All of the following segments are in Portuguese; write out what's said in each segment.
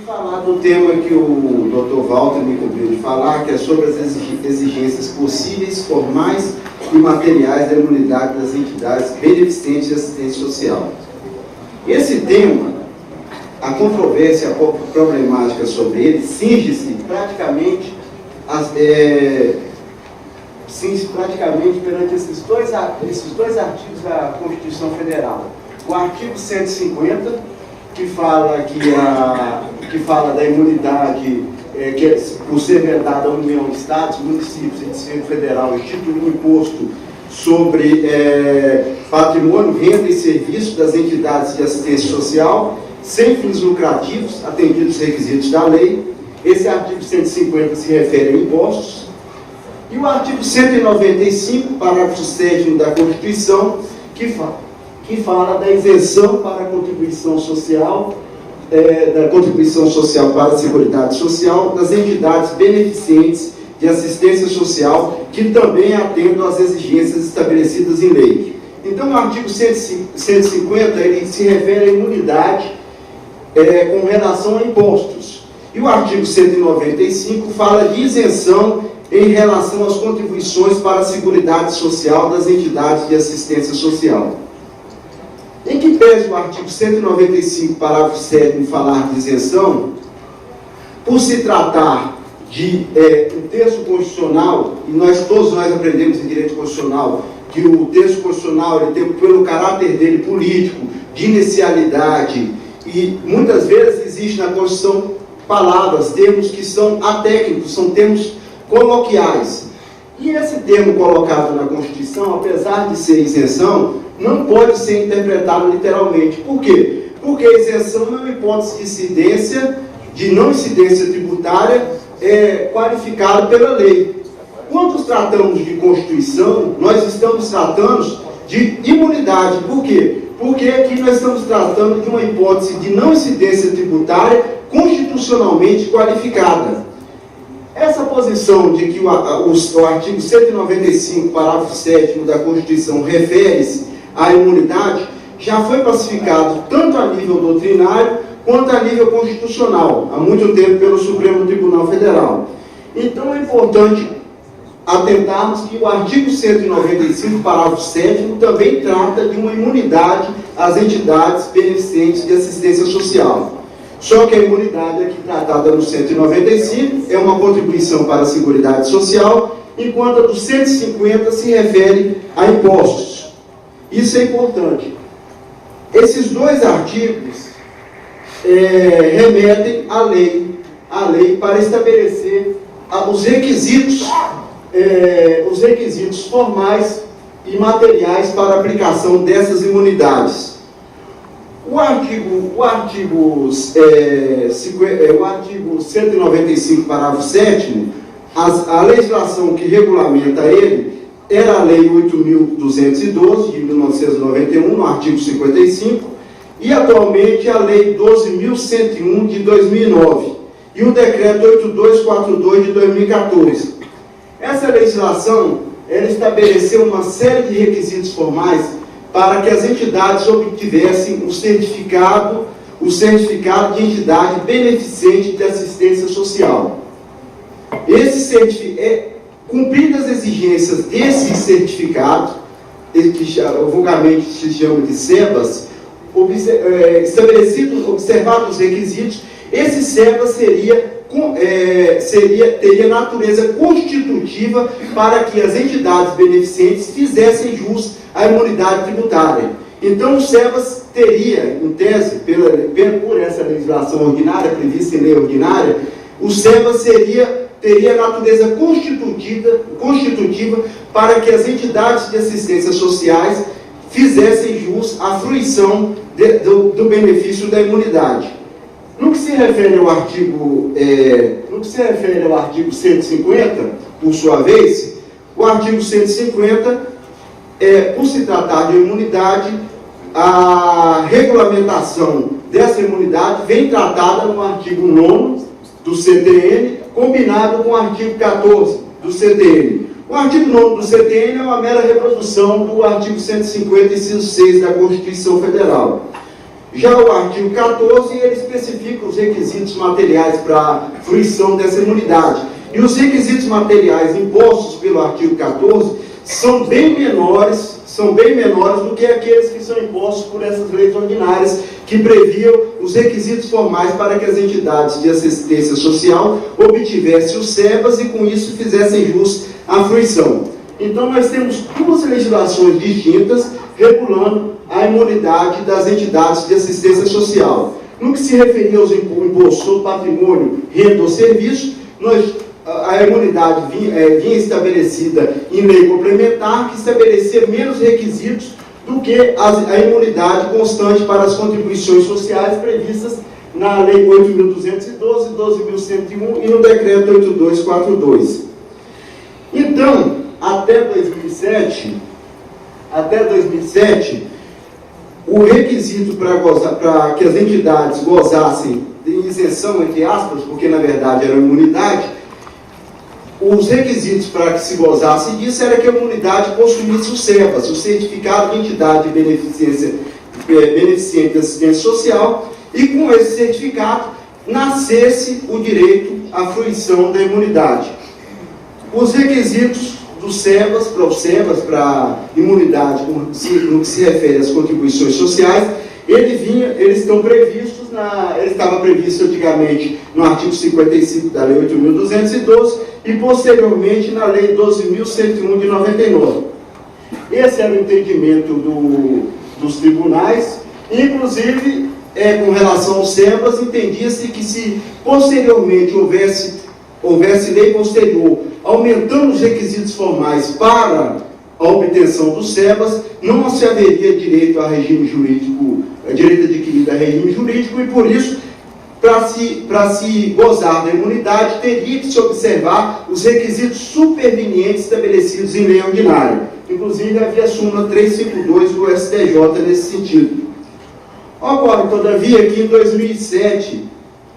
falar do tema que o Dr. Walter me incumbiu de falar, que é sobre as exigências possíveis, formais e materiais da imunidade das entidades beneficentes de assistência social. Esse tema, a controvérsia, a problemática sobre ele, cinge-se praticamente perante esses dois artigos da Constituição Federal. O artigo 150, que fala da imunidade que é, por ser vedada à União, Estados, municípios e Distrito Federal, institui um imposto sobre patrimônio, renda e serviço das entidades de assistência social, sem fins lucrativos, atendidos os requisitos da lei. Esse artigo 150 se refere a impostos. E o artigo 195, parágrafo 7º da Constituição, que fala da isenção para a contribuição social, para a Seguridade Social das entidades beneficentes de assistência social, que também atendam às exigências estabelecidas em lei. Então, o artigo 150, ele se refere à imunidade com relação a impostos. E o artigo 195 fala de isenção em relação às contribuições para a Seguridade Social das entidades de assistência social. Em que pese o artigo 195, parágrafo 7º, falar de isenção, por se tratar de um texto constitucional, e todos nós aprendemos em direito constitucional, que o texto constitucional ele tem, pelo caráter dele político, de inicialidade, e muitas vezes existe na Constituição palavras, termos que são atécnicos, são termos coloquiais. E esse termo colocado na Constituição, apesar de ser isenção, não pode ser interpretado literalmente. Por quê? Porque a isenção é uma hipótese de não incidência tributária qualificada pela lei. Quando tratamos de Constituição, nós estamos tratando de imunidade. Por quê? Porque aqui nós estamos tratando de uma hipótese de não incidência tributária constitucionalmente qualificada. Essa posição de que o artigo 195, parágrafo 7º da Constituição refere-se à imunidade, já foi pacificado tanto a nível doutrinário quanto a nível constitucional, há muito tempo pelo Supremo Tribunal Federal. Então é importante atentarmos que o artigo 195, parágrafo 7º, também trata de uma imunidade às entidades beneficentes de assistência social. Só que a imunidade aqui tratada no 195 é uma contribuição para a Seguridade Social, enquanto a do 150 se refere a impostos. Isso é importante. Esses dois artigos remetem à lei para estabelecer os requisitos formais e materiais para a aplicação dessas imunidades. O artigo 195, parágrafo 7º, a legislação que regulamenta ele era a Lei 8.212, de 1991, no artigo 55, e atualmente a Lei 12.101, de 2009, e o Decreto 8242, de 2014. Essa legislação, ela estabeleceu uma série de requisitos formais para que as entidades obtivessem o certificado de entidade beneficente de assistência social. Cumpridas as exigências desse certificado, que vulgarmente se chama de SEBAS, observados os requisitos, esse SEBAS teria natureza constitutiva para que as entidades beneficentes fizessem jus à imunidade tributária. Então, o SEBAS teria, em tese, por essa legislação ordinária, prevista em lei ordinária, o SEBAS teria natureza constitutiva para que as entidades de assistência sociais fizessem jus à fruição do benefício da imunidade. No que se refere ao artigo 150, por sua vez, o artigo 150, por se tratar de imunidade, a regulamentação dessa imunidade vem tratada no artigo 9º do CTN, combinado com o artigo 14 do CTN. O artigo 9º do CTN é uma mera reprodução do artigo 150, inciso 6 da Constituição Federal. Já o artigo 14, ele especifica os requisitos materiais para a fruição dessa imunidade. E os requisitos materiais impostos pelo artigo 14 são bem menores do que aqueles que são impostos por essas leis ordinárias, que previam os requisitos formais para que as entidades de assistência social obtivessem os SEBAS e, com isso, fizessem jus à fruição. Então, nós temos duas legislações distintas regulando a imunidade das entidades de assistência social. No que se referia aos impostos sobre patrimônio, renda ou serviço, a imunidade vinha estabelecida em lei complementar, que estabelecia menos requisitos do que a imunidade constante para as contribuições sociais previstas na Lei 8.212, 12.101 e no Decreto 8242. Então, até 2007, o requisito para que as entidades gozassem de isenção, entre aspas, porque na verdade era imunidade, os requisitos para que se gozasse disso era que a imunidade possuísse o SEBAS, o Certificado de Entidade Beneficiente de Assistência Social, e com esse certificado nascesse o direito à fruição da imunidade. Os requisitos do SEBAS, para a imunidade, no que se refere às contribuições sociais, eles estava previsto antigamente no artigo 55 da Lei 8.212 e posteriormente na Lei 12.101 de 99. Esse era o entendimento dos tribunais, inclusive com relação ao SEBAS, entendia-se que se posteriormente houvesse lei posterior aumentando os requisitos formais para a obtenção do SEBAS, não se haveria direito a regime jurídico, direito adquirido a regime jurídico, e por isso, para se gozar da imunidade, teria que se observar os requisitos supervenientes estabelecidos em lei ordinária. Inclusive, havia a súmula 352 do STJ nesse sentido. Ocorre, todavia, que em 2007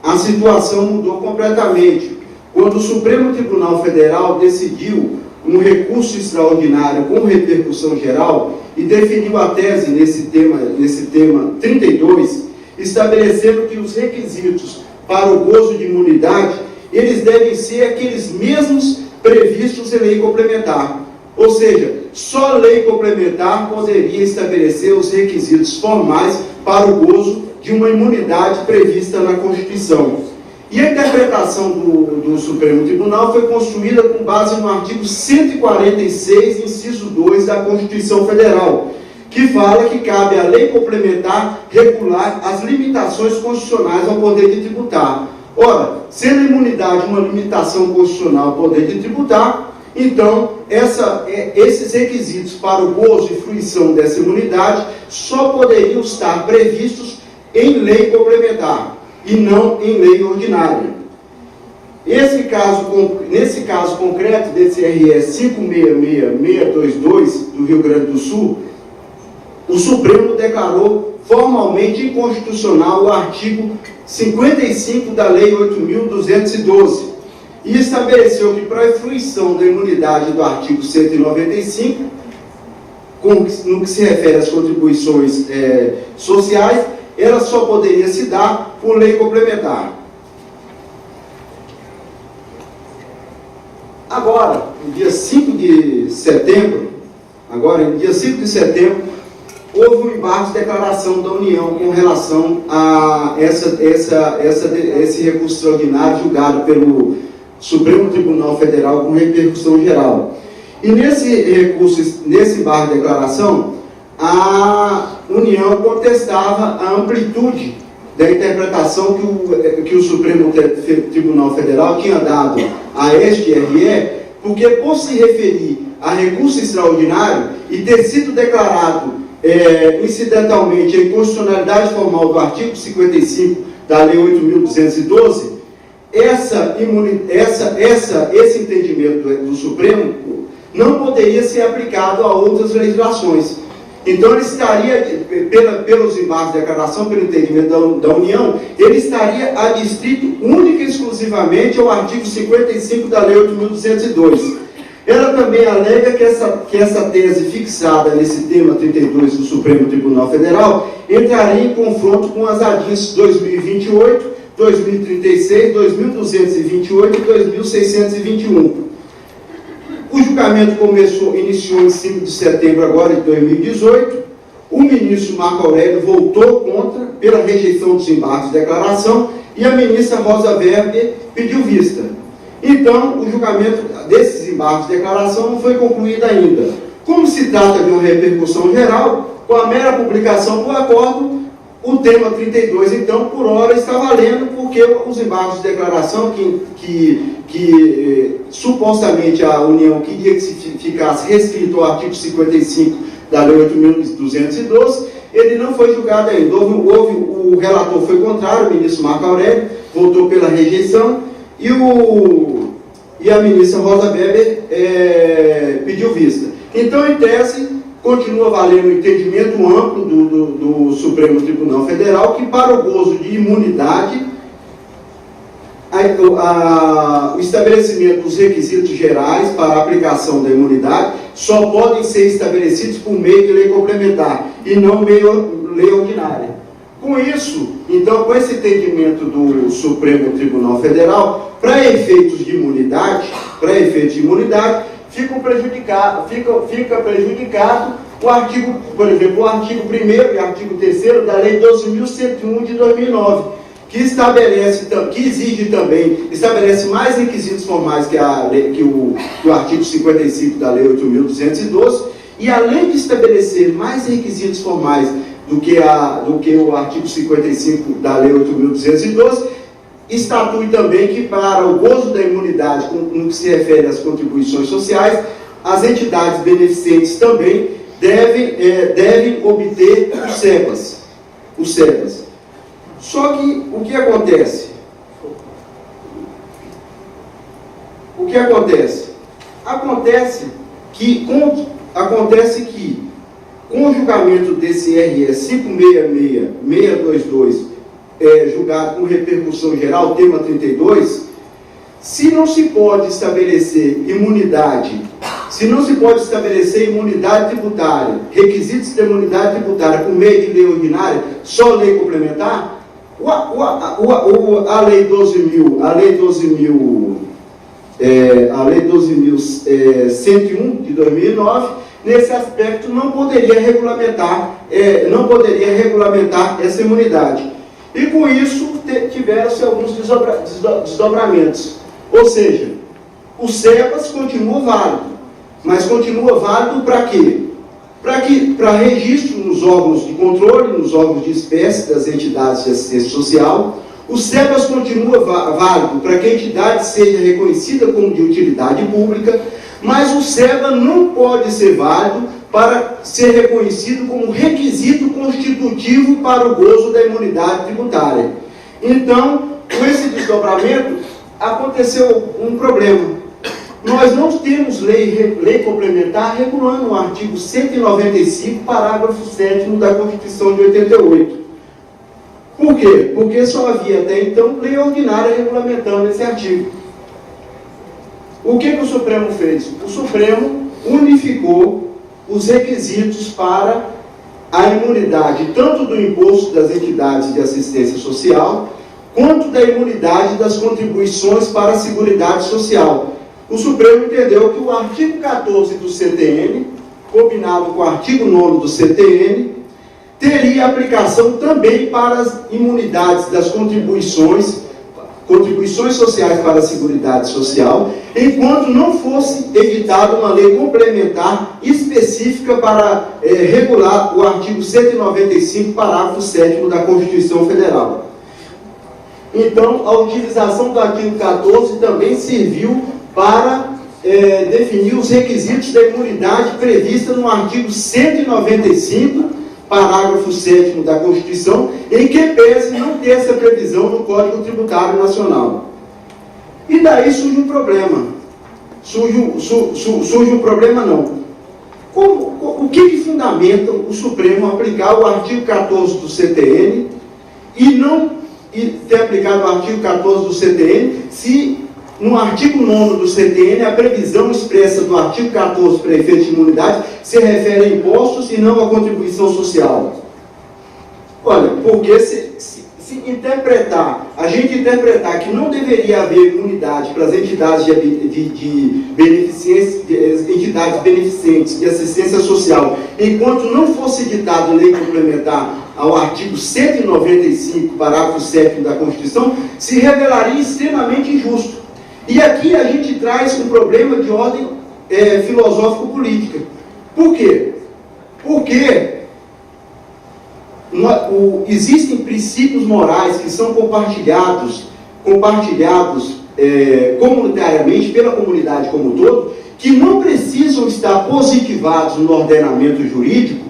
a situação mudou completamente, quando o Supremo Tribunal Federal decidiu um recurso extraordinário com repercussão geral e definiu a tese nesse tema 32, estabelecendo que os requisitos para o gozo de imunidade, eles devem ser aqueles mesmos previstos em lei complementar. Ou seja, só lei complementar poderia estabelecer os requisitos formais para o gozo de uma imunidade prevista na Constituição. E a interpretação do Supremo Tribunal foi construída com base no artigo 146, inciso 2 da Constituição Federal, que fala que cabe à lei complementar regular as limitações constitucionais ao poder de tributar. Ora, sendo a imunidade uma limitação constitucional ao poder de tributar, então esses requisitos para o gozo e fruição dessa imunidade só poderiam estar previstos em lei complementar e não em lei ordinária. Nesse caso concreto desse RS 566622 do Rio Grande do Sul, o Supremo declarou formalmente inconstitucional o artigo 55 da Lei 8.212 e estabeleceu que para a fruição da imunidade do artigo 195, no que se refere às contribuições sociais, ela só poderia se dar por lei complementar. Agora, no dia 5 de setembro, houve um embargo de declaração da União com relação a esse recurso extraordinário julgado pelo Supremo Tribunal Federal com repercussão geral. E nesse embargo de declaração, a União contestava a amplitude da interpretação que o Supremo Tribunal Federal tinha dado a este RE, porque por se referir a recurso extraordinário e ter sido declarado incidentalmente a inconstitucionalidade formal do artigo 55 da Lei 8.212, esse entendimento do Supremo não poderia ser aplicado a outras legislações. Então, ele estaria, pelos embargos de declaração, pelo entendimento da União, ele estaria adstrito única e exclusivamente ao artigo 55 da Lei 8.202. Ela também alega que essa tese fixada nesse tema 32 do Supremo Tribunal Federal entraria em confronto com as ADIs 2028, 2036, 2228 e 2621. O julgamento iniciou em 5 de setembro agora de 2018. O ministro Marco Aurélio votou contra, pela rejeição dos embargos de declaração, e a ministra Rosa Weber pediu vista. Então, o julgamento desses embargos de declaração não foi concluído ainda. Como se trata de uma repercussão geral, com a mera publicação do acordo, o tema 32, então, por hora está valendo, porque os embargos de declaração que supostamente a União queria que se ficasse restrito ao artigo 55 da Lei 8.212, ele não foi julgado ainda. O relator foi contrário, o ministro Marco Aurélio, votou pela rejeição, e a ministra Rosa Weber pediu vista. Então, em tese, continua valendo o entendimento amplo do Supremo Tribunal Federal, que para o gozo de imunidade, o estabelecimento dos requisitos gerais para a aplicação da imunidade só podem ser estabelecidos por meio de lei complementar e não lei ordinária. Com isso, então, com esse entendimento do Supremo Tribunal Federal, para efeitos de imunidade, fica prejudicado o artigo, por exemplo, o artigo 1º e o artigo 3º da Lei 12.101 de 2009, que estabelece mais requisitos formais que o artigo 55 da Lei 8.212, e além de estabelecer mais requisitos formais do que o artigo 55 da Lei 8.212, estatui também que, para o gozo da imunidade, no que se refere às contribuições sociais, as entidades beneficentes também devem obter os SEPAs. Só que o que acontece? Acontece que com o julgamento desse RS 566622, julgado com repercussão geral, tema 32, se não se pode estabelecer imunidade tributária, requisitos de imunidade tributária por meio de lei ordinária, só lei complementar, a Lei 12.101 de 2009, nesse aspecto, não poderia regulamentar essa imunidade. E com isso tiveram-se alguns desdobramentos. Ou seja, o SEPAS continua válido, mas continua válido para quê? Para registro nos órgãos de controle, nos órgãos de espécie das entidades de assistência social. O SEPAS continua válido para que a entidade seja reconhecida como de utilidade pública, mas o SEPA não pode ser válido para ser reconhecido como requisito constitutivo para o gozo da imunidade tributária. Então, com esse desdobramento, aconteceu um problema. Nós não temos lei complementar regulando o artigo 195, parágrafo 7º da Constituição de 88. Por quê? Porque só havia até então lei ordinária regulamentando esse artigo. O que o Supremo fez? O Supremo unificou os requisitos para a imunidade, tanto do imposto das entidades de assistência social, quanto da imunidade das contribuições para a Seguridade Social. O Supremo entendeu que o artigo 14 do CTN, combinado com o artigo 9º do CTN, teria aplicação também para as imunidades das contribuições sociais para a Seguridade Social, enquanto não fosse editada uma lei complementar específica para regular o artigo 195, parágrafo 7º da Constituição Federal. Então, a utilização do artigo 14 também serviu para definir os requisitos da imunidade prevista no artigo 195, parágrafo 7º da Constituição, em que pese não ter essa previsão no Código Tributário Nacional. E daí surge um problema. Surge um problema não. O que fundamenta o Supremo aplicar o artigo 14 do CTN e ter aplicado o artigo 14 do CTN se no artigo 9º do CTN, a previsão expressa do artigo 14 para efeito de imunidade se refere a impostos e não a contribuição social. Olha, porque se a gente interpretar que não deveria haver imunidade para as entidades entidades beneficentes de assistência social, enquanto não fosse editada lei complementar ao artigo 195, parágrafo 7º da Constituição, se revelaria extremamente injusto. E aqui a gente traz um problema de ordem filosófico-política. Por quê? Porque existem princípios morais que são compartilhados comunitariamente pela comunidade como um todo, que não precisam estar positivados no ordenamento jurídico,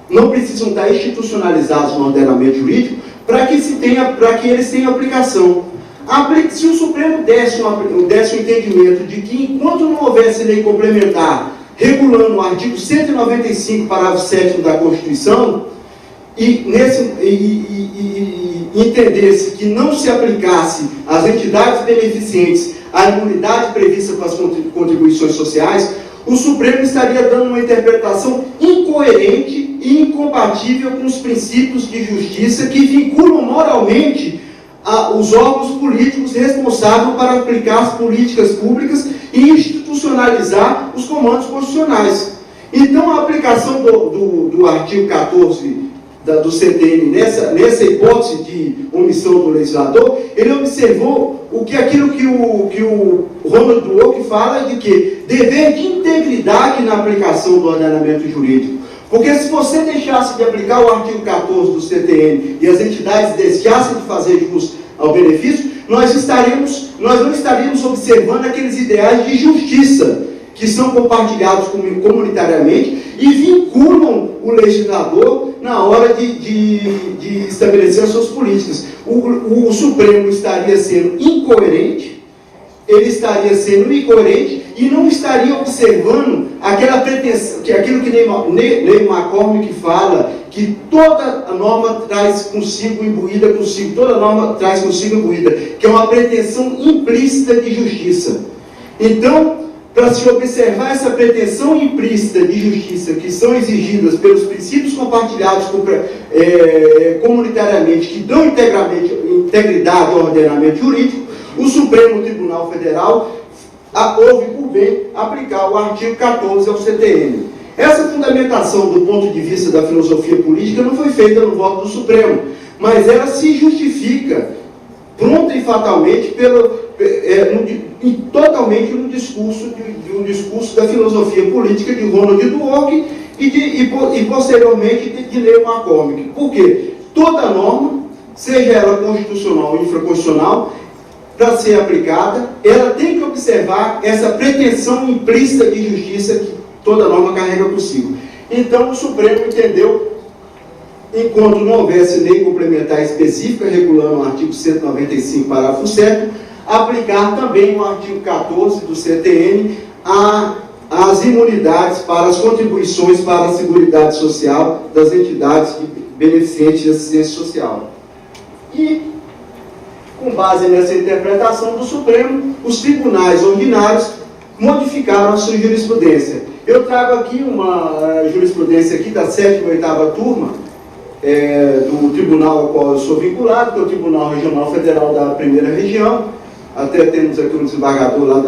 não precisam estar institucionalizados no ordenamento jurídico, para que eles tenham aplicação. Se o Supremo desse o entendimento de que, enquanto não houvesse lei complementar regulando o artigo 195, parágrafo 7º da Constituição, e entendesse que não se aplicasse às entidades beneficentes a imunidade prevista para as contribuições sociais, o Supremo estaria dando uma interpretação incoerente e incompatível com os princípios de justiça que vinculam moralmente os órgãos políticos responsáveis para aplicar as políticas públicas e institucionalizar os comandos constitucionais. Então, a aplicação do artigo 14 do CTN nessa hipótese de omissão do legislador, ele observou aquilo que o Ronald Dworkin fala de que dever de integridade na aplicação do ordenamento jurídico. Porque se você deixasse de aplicar o artigo 14 do CTN e as entidades deixassem de fazer jus ao benefício, nós não estaríamos observando aqueles ideais de justiça que são compartilhados comunitariamente e vinculam o legislador na hora de estabelecer as suas políticas. O Supremo estaria sendo incoerente, ele estaria sendo incoerente e não estaria observando aquela pretensão, aquilo que Neil McCormick fala, que toda a norma traz consigo imbuída, que é uma pretensão implícita de justiça. Então, para se observar essa pretensão implícita de justiça que são exigidas pelos princípios compartilhados comunitariamente, que dão integridade ao ordenamento jurídico, o Supremo Tribunal Federal houve por bem aplicar o artigo 14 ao CTN. Essa fundamentação do ponto de vista da filosofia política não foi feita no voto do Supremo, mas ela se justifica pronta e fatalmente totalmente no discurso da filosofia política de Ronald Dworkin e posteriormente de Neil McCormick. Por quê? Toda norma, seja ela constitucional ou infraconstitucional, para ser aplicada, ela tem que observar essa pretensão implícita de justiça que toda norma carrega consigo. Então, o Supremo entendeu, enquanto não houvesse lei complementar específica regulando o artigo 195, parágrafo 7º, aplicar também o artigo 14 do CTN às imunidades para as contribuições para a Seguridade Social das entidades beneficentes de assistência social. E, com base nessa interpretação do Supremo, os tribunais ordinários modificaram a sua jurisprudência. Eu trago aqui uma jurisprudência aqui da 7ª e 8ª turma do tribunal ao qual eu sou vinculado, que é o Tribunal Regional Federal da Primeira Região. Até temos aqui um desembargador lá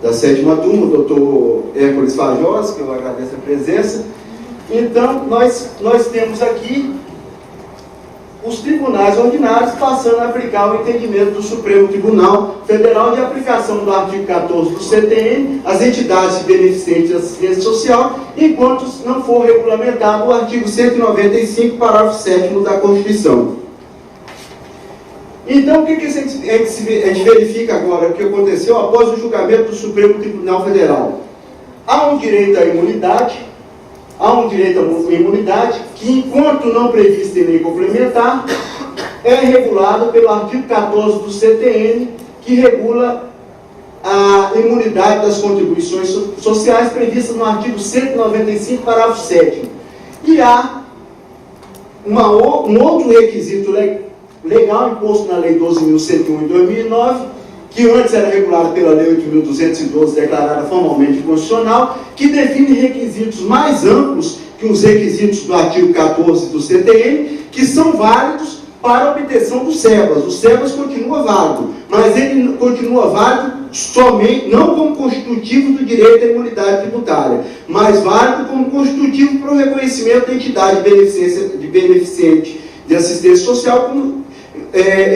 da 7ª turma, o doutor Hércules Fajós, que eu agradeço a presença. Então, nós temos aqui os tribunais ordinários passando a aplicar o entendimento do Supremo Tribunal Federal de aplicação do artigo 14 do CTN às entidades beneficentes de assistência social, enquanto não for regulamentado o artigo 195, parágrafo 7º da Constituição. Então, o que a gente verifica agora, o que aconteceu após o julgamento do Supremo Tribunal Federal? Há um direito à imunidade, que, enquanto não previsto em lei complementar, é regulado pelo artigo 14 do CTN, que regula a imunidade das contribuições sociais previstas no artigo 195, parágrafo 7º. E há um outro requisito legal imposto na Lei 12.101 de 2009, que antes era regulada pela Lei 8.212, declarada formalmente inconstitucional, que define requisitos mais amplos que os requisitos do artigo 14 do CTN, que são válidos para a obtenção do SEBAS. O SEBAS continua válido, mas ele continua válido somente, não como constitutivo do direito à imunidade tributária, mas válido como constitutivo para o reconhecimento da entidade beneficente de assistência social como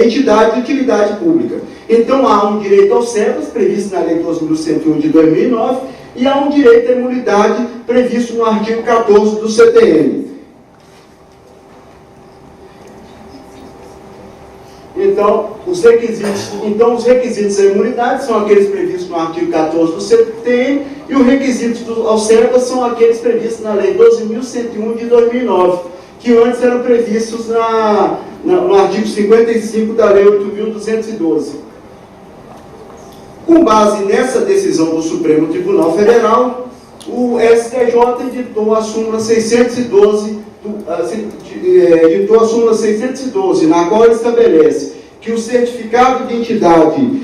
entidade de utilidade pública. Então, há um direito ao SEBAS, previsto na Lei 12.101 de 2009, e há um direito à imunidade previsto no artigo 14 do CTN. Então, os requisitos da imunidade são aqueles previstos no artigo 14 do CTN, e os requisitos ao SEBAS são aqueles previstos na Lei 12.101 de 2009, que antes eram previstos no artigo 55 da Lei 8.212. Com base nessa decisão do Supremo Tribunal Federal, o STJ editou a súmula 612, na qual ele estabelece que o certificado de entidade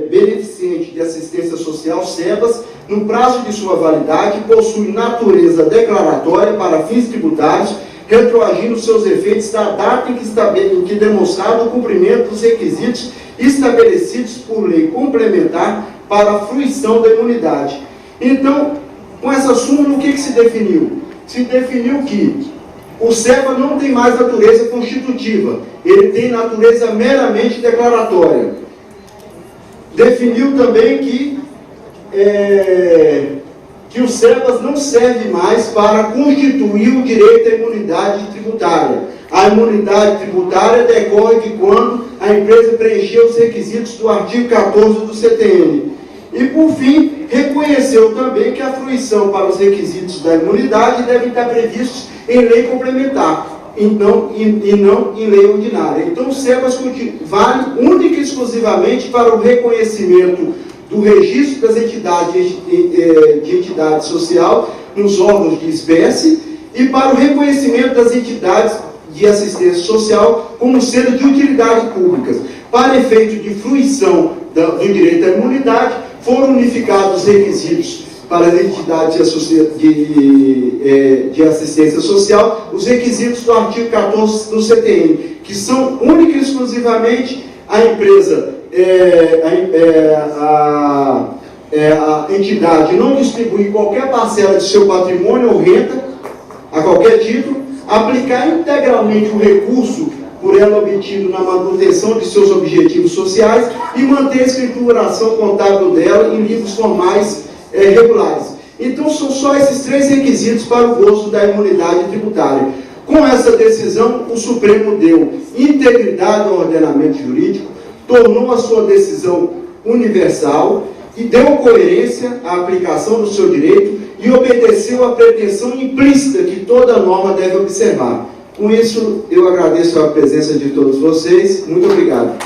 beneficente de assistência social, SEBAS, no prazo de sua validade, possui natureza declaratória para fins tributários, retroagindo seus efeitos da data em que demonstrado o cumprimento dos requisitos estabelecidos por lei complementar para a fruição da imunidade. Então, com essa súmula, o que se definiu? Se definiu que o SEBAS não tem mais natureza constitutiva, ele tem natureza meramente declaratória. Definiu também que o SEBAS não serve mais para constituir o direito à imunidade tributária. A imunidade tributária decorre de quando a empresa preencheu os requisitos do artigo 14 do CTN. E, por fim, reconheceu também que a fruição para os requisitos da imunidade devem estar previstos em lei complementar, e não em lei ordinária. Então, o SEBAS vale única e exclusivamente para o reconhecimento do registro das entidades de entidade social nos órgãos de espécie e para o reconhecimento das entidades de assistência social como sendo de utilidade pública. Para efeito de fruição do direito à imunidade, foram unificados os requisitos para as entidades de assistência social, os requisitos do artigo 14 do CTN, que são única e exclusivamente a empresa, a entidade não distribuir qualquer parcela de seu patrimônio ou renda, a qualquer título, aplicar integralmente o recurso por ela obtido na manutenção de seus objetivos sociais e manter a escrituração contábil dela em livros formais regulares. Então, são só esses três requisitos para o gozo da imunidade tributária. Com essa decisão, o Supremo deu integridade ao ordenamento jurídico, tornou a sua decisão universal e deu coerência à aplicação do seu direito e obedeceu à pretensão implícita que toda norma deve observar. Com isso, eu agradeço a presença de todos vocês. Muito obrigado.